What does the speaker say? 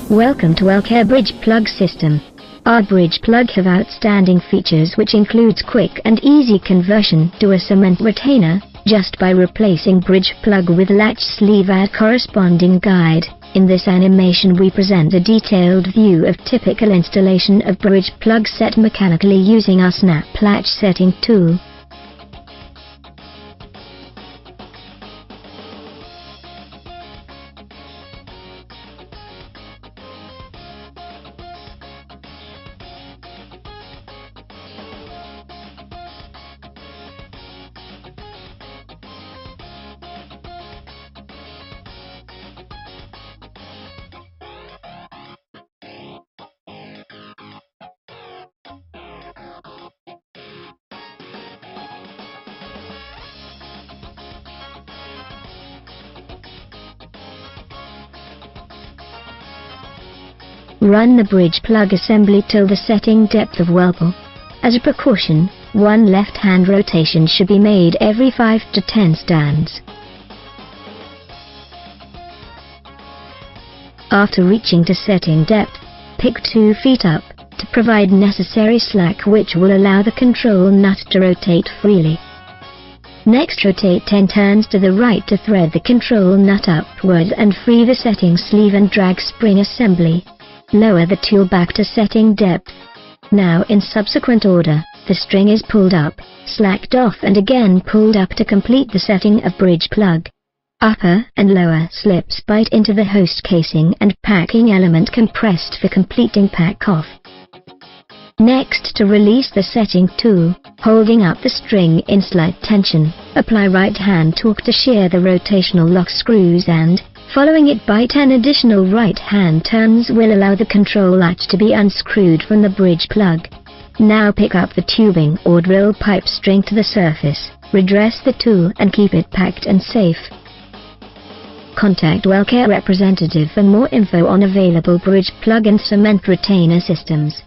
Welcome to Latch Bridge Plug System. Our bridge plug have outstanding features which includes quick and easy conversion to a cement retainer, just by replacing bridge plug with latch sleeve at corresponding guide. In this animation we present a detailed view of typical installation of bridge plug set mechanically using our snap latch setting tool. Run the bridge plug assembly till the setting depth of whirlpool. As a precaution, one left-hand rotation should be made every 5 to 10 stands. After reaching to setting depth, pick 2 feet up, to provide necessary slack which will allow the control nut to rotate freely. Next rotate 10 turns to the right to thread the control nut upward and free the setting sleeve and drag spring assembly. Lower the tool back to setting depth. Now in subsequent order, the string is pulled up, slacked off and again pulled up to complete the setting of bridge plug. Upper and lower slips bite into the host casing and packing element compressed for completing pack off. Next, to release the setting tool, holding up the string in slight tension, apply right hand torque to shear the rotational lock screws and, following it by 10 additional right hand turns will allow the control latch to be unscrewed from the bridge plug. Now pick up the tubing or drill pipe string to the surface, redress the tool and keep it packed and safe. Contact Latch representative for more info on available bridge plug and cement retainer systems.